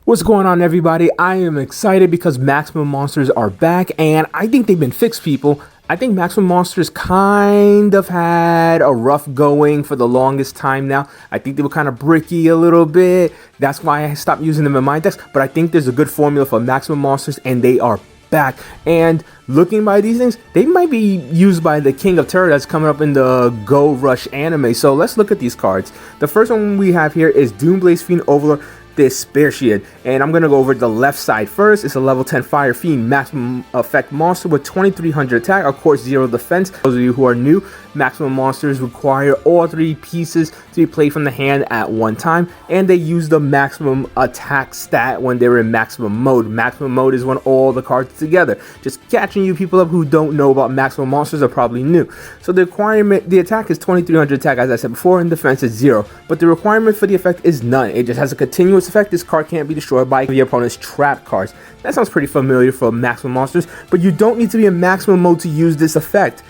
What's going on, everybody? I am excited because maximum monsters are back, and I think they've been fixed, people. I think maximum monsters kind of had a rough going for the longest time now. I think they were kind of bricky a little bit. That's why I stopped using them in my decks, but I think there's a good formula for maximum monsters, and they are back. And looking by these things, they might be used by the King of Terror that's coming up in the Go Rush anime. So let's look at these cards. The first one we have here is Doomblade Fiend Overlord Desperacian, and I'm gonna go over the left side first. It's a level 10 Fire Fiend maximum effect monster with 2300 attack, of course 0 defense. Those of you who are new, maximum monsters require all 3 pieces to be played from the hand at one time, and they use the maximum attack stat when they're in maximum mode. Maximum mode is when all the cards together. Just catching you people up who don't know about maximum monsters are probably new. So the requirement, the attack is 2300 attack, as I said before, and defense is 0, but the requirement for the effect is none. It just has a continuous effect. This card can't be destroyed by your opponent's trap cards. That sounds pretty familiar for maximum monsters, but you don't need to be in maximum mode to use this effect.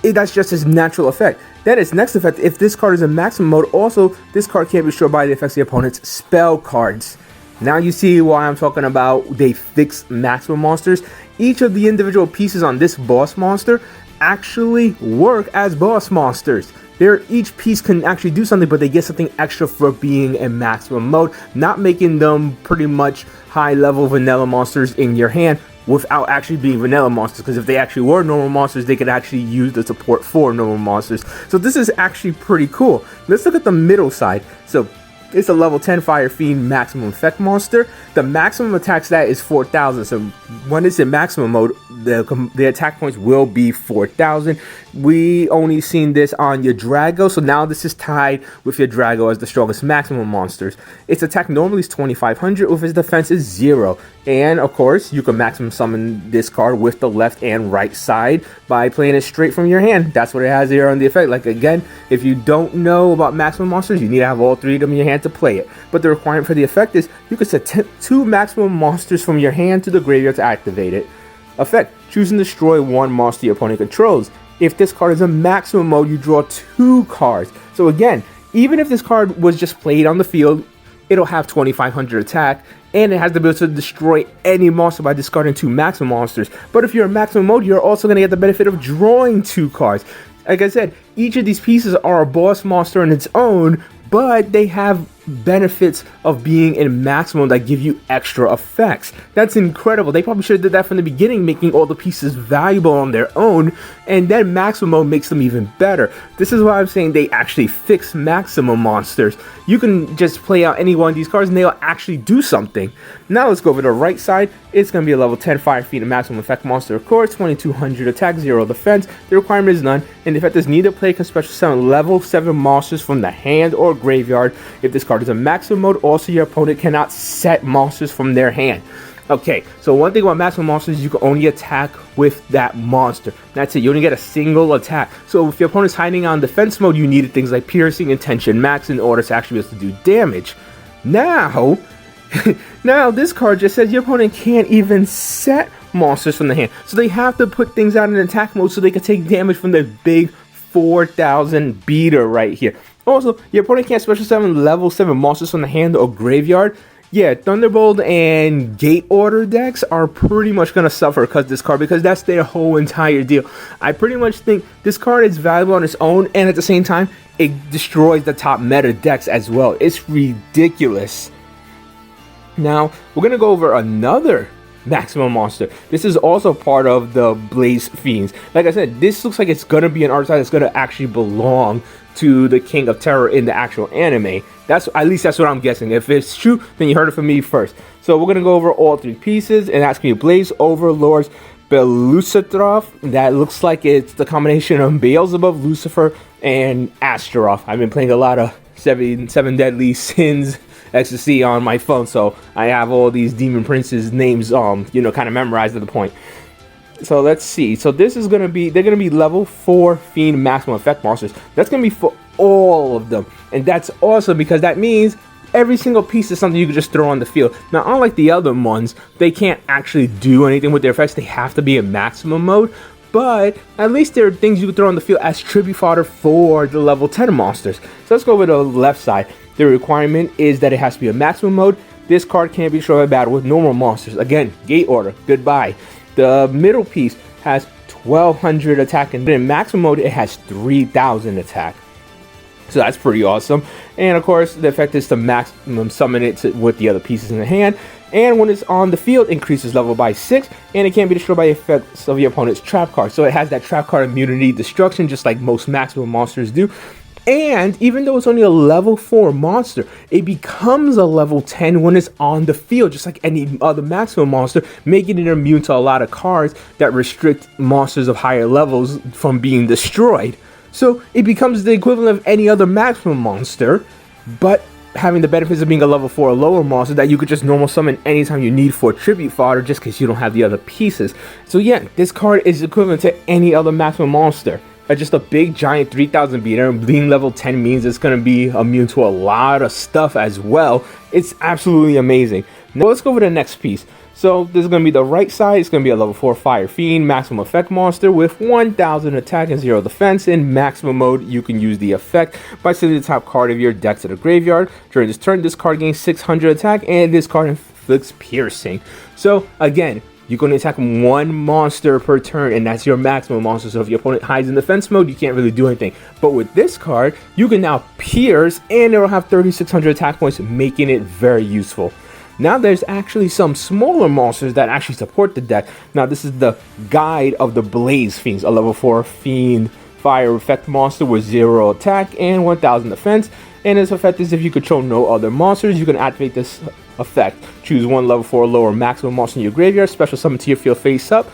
That's just his natural effect. Then its next effect, if this card is in maximum mode, also this card can't be destroyed by the effects of the opponent's spell cards. Now you see why I'm talking about they fix maximum monsters. Each of the individual pieces on this boss monster actually work as boss monsters. Each piece can actually do something, but they get something extra for being in maximum mode, not making them pretty much high-level vanilla monsters in your hand without actually being vanilla monsters, because if they actually were normal monsters, they could actually use the support for normal monsters. So this is actually pretty cool. Let's look at the middle side. So it's a level 10 Fire Fiend maximum effect monster. The maximum attack stat is 4000. So when it's in maximum mode, the attack points will be 4000. We only seen this on your Drago, so now this is tied with your Drago as the strongest maximum monsters. Its attack normally is 2500, with its defense is 0. And of course, you can maximum summon this card with the left and right side by playing it straight from your hand. That's what it has here on the effect. Like, again, if you don't know about maximum monsters, you need to have all 3 of them in your hand to play it. But the requirement for the effect is you can set 2 maximum monsters from your hand to the graveyard to activate it. Effect: choose and destroy 1 monster your opponent controls. If this card is in maximum mode, you draw 2 cards. So again, even if this card was just played on the field, it'll have 2500 attack, and it has the ability to destroy any monster by discarding 2 maximum monsters. But if you're in maximum mode, you're also going to get the benefit of drawing 2 cards. Like I said, each of these pieces are a boss monster on its own, but they have benefits of being in maximum that give you extra effects. That's incredible. They probably should have did that from the beginning, making all the pieces valuable on their own, and then maximum mode makes them even better. This is why I'm saying they actually fix maximum monsters. You can just play out any one of these cards and they'll actually do something. Now let's go over to the right side. It's going to be a level 10 Fire Fiend maximum effect monster, of course, 2200 attack, 0 defense. The requirement is none, and the effect is neither play can special summon level 7 monsters from the hand or graveyard. If this card is in maximum mode, also your opponent cannot set monsters from their hand. Okay, so one thing about maximum monsters is you can only attack with that monster. That's it. You only get a single attack. So if your opponent's hiding on defense mode, you needed things like piercing and tension max in order to actually be able to do damage. Now, now this card just says your opponent can't even set monsters from the hand. So they have to put things out in attack mode so they can take damage from the big 4000 beater right here. Also, your opponent can't special summon level 7 monsters from the hand or graveyard. Yeah, Thunderbolt and Gate Order decks are pretty much going to suffer because this card, because that's their whole entire deal. I pretty much think this card is valuable on its own, and at the same time, it destroys the top meta decks as well. It's ridiculous. Now, we're going to go over another maximum monster. This is also part of the Blaze Fiends. Like I said, this looks like it's going to be an archetype that's going to actually belong to the King of Terror in the actual anime. At least that's what I'm guessing. If it's true, then you heard it from me first. So we're going to go over all 3 pieces, and that's going to be Blaze Overlords Belusatroth. That looks like it's the combination of Beelzebub, Lucifer, and Astaroth. I've been playing a lot of seven Deadly Sins Ecstasy on my phone, so I have all these demon princes names kind of memorized at the point. So let's see. So this is gonna be, they're gonna be level 4 Fiend maximum effect monsters. That's gonna be for all of them, and that's awesome because that means every single piece is something you can just throw on the field. Now, unlike the other ones, they can't actually do anything with their effects. They have to be in maximum mode, but at least there are things you can throw on the field as tribute fodder for the level 10 monsters. So let's go over to the left side. The requirement is that it has to be a maximum mode. this card can't be destroyed by battle with normal monsters. Again, gate order, goodbye. The middle piece has 1200 attack, and in maximum mode it has 3000 attack. So that's pretty awesome. And of course, the effect is to maximum summon it with the other pieces in the hand. And when it's on the field, increases level by 6, and it can't be destroyed by effects of your opponent's trap card. So it has that trap card immunity destruction, just like most maximum monsters do. And even though it's only a level 4 monster, it becomes a level 10 when it's on the field, just like any other maximum monster, making it immune to a lot of cards that restrict monsters of higher levels from being destroyed. So it becomes the equivalent of any other maximum monster, but having the benefits of being a level 4 or lower monster that you could just normal summon anytime you need for tribute fodder, just because you don't have the other pieces. So yeah, this card is equivalent to any other maximum monster. Just a big giant 3000 beater. Being level 10 means it's going to be immune to a lot of stuff as well. It's absolutely amazing. Now let's go over the next piece. So this is going to be the right side. It's going to be a level 4 Fire Fiend maximum effect monster with 1000 attack and 0 defense. In maximum mode, you can use the effect by sending the top card of your deck to the graveyard. During this turn, this card gains 600 attack and this card inflicts piercing. So again, you're going to attack one monster per turn, and that's your maximum monster. So if your opponent hides in defense mode, you can't really do anything. But with this card, you can now pierce, and it'll have 3600 attack points, making it very useful. Now there's actually some smaller monsters that actually support the deck. Now this is the Guide of the Blaze Fiends, a level 4 Fiend fire effect monster with 0 attack and 1000 defense. And its effect is if you control no other monsters, you can activate this effect. Choose one level 4 or lower maximum monster in your graveyard, special summon to your field face up.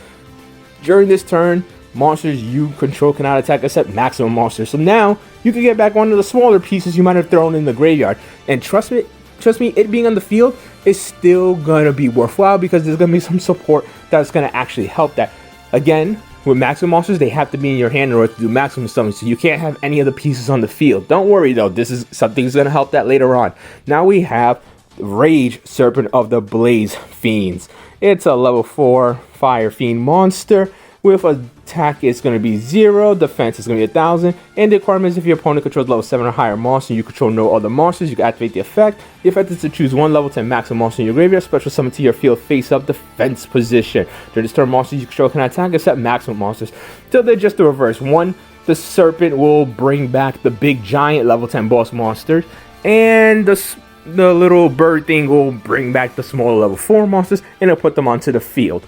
During this turn, monsters you control cannot attack except maximum monsters. So now you can get back one of the smaller pieces you might have thrown in the graveyard. And trust me, it being on the field is still gonna be worthwhile because there's gonna be some support that's gonna actually help that. Again, with maximum monsters, they have to be in your hand in order to do maximum summons, so you can't have any of the pieces on the field. Don't worry though, this is something's gonna help that later on. Now we have Rage Serpent of the Blaze Fiends. It's a level 4 Fire Fiend monster with attack is going to be 0, defense is going to be 1000, and the requirement is if your opponent controls level 7 or higher monster, you control no other monsters, you can activate the effect. The effect is to choose one level 10 maximum monster in your graveyard, special summon to your field face up defense position. During this turn, monsters you control can attack except maximum monsters. So they're just the reverse. One, the Serpent will bring back the big giant level 10 boss monsters, and the little bird thing will bring back the smaller level 4 monsters, and it'll put them onto the field.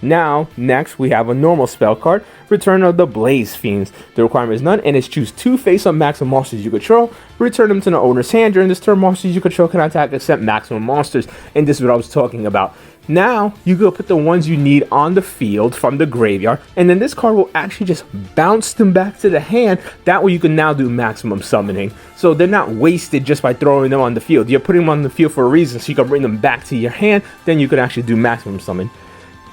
Now, next, we have a normal spell card, Return of the Blaze Fiends. The requirement is none, and it's choose 2 face-up maximum monsters you control, return them to the owner's hand. During this turn, monsters you control can attack except maximum monsters, and this is what I was talking about. Now, you go put the ones you need on the field from the graveyard, and then this card will actually just bounce them back to the hand. That way you can now do maximum summoning. So they're not wasted just by throwing them on the field. You're putting them on the field for a reason, so you can bring them back to your hand, then you can actually do maximum summon.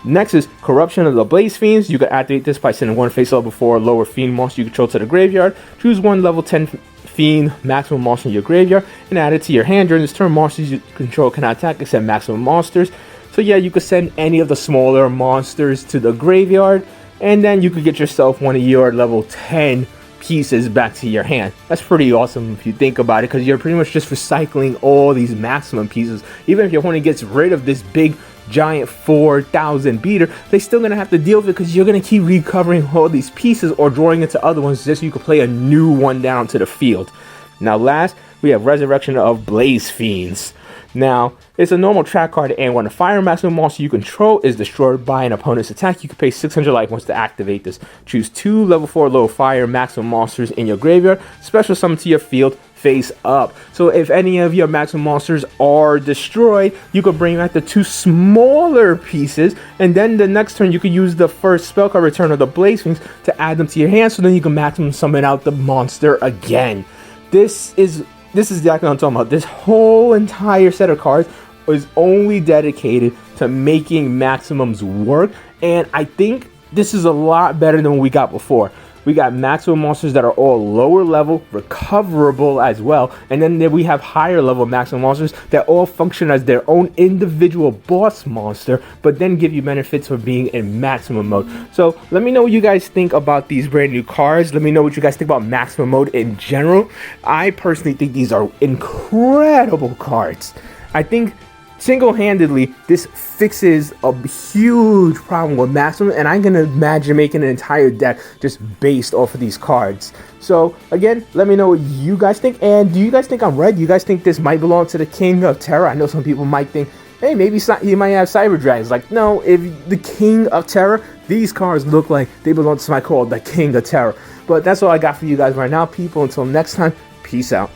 Next is Corruption of the Blaze Fiends. You can activate this by sending one face level 4 lower Fiend monster you control to the graveyard. Choose one level 10 Fiend maximum monster in your graveyard and add it to your hand. During this turn, monsters you control cannot attack except maximum monsters. So yeah, you could send any of the smaller monsters to the graveyard, and then you could get yourself one of your level 10 pieces back to your hand. That's pretty awesome if you think about it, because you're pretty much just recycling all these maximum pieces. Even if your opponent gets rid of this big giant 4000 beater, they still gonna have to deal with it because you're gonna keep recovering all these pieces or drawing into other ones just so you can play a new one down to the field. Now last, we have Resurrection of Blaze Fiends. Now, it's a normal track card, and when a fire maximum monster you control is destroyed by an opponent's attack, you can pay 600 life points to activate this. Choose 2 level 4 low fire maximum monsters in your graveyard, special summon to your field face up. So if any of your maximum monsters are destroyed, you can bring back the 2 smaller pieces, and then the next turn you can use the first spell card, Return of the Blaze Fiends, to add them to your hand, so then you can maximum summon out the monster again. This is exactly what I'm talking about. This whole entire set of cards is only dedicated to making maximums work, and I think this is a lot better than what we got before. We got maximum monsters that are all lower level, recoverable as well, and then we have higher level maximum monsters that all function as their own individual boss monster, but then give you benefits for being in maximum mode. So let me know what you guys think about these brand new cards. Let me know what you guys think about maximum mode in general. I personally think these are incredible cards. I think single-handedly, this fixes a huge problem with Maximum, and I'm gonna imagine making an entire deck just based off of these cards. So again, let me know what you guys think, and do you guys think I'm right? Do you guys think this might belong to the King of Terror? I know some people might think, hey, maybe he might have Cyber Dragons. Like, no, if the King of Terror, these cards look like they belong to my called the King of Terror. But that's all I got for you guys right now, people. Until next time, peace out.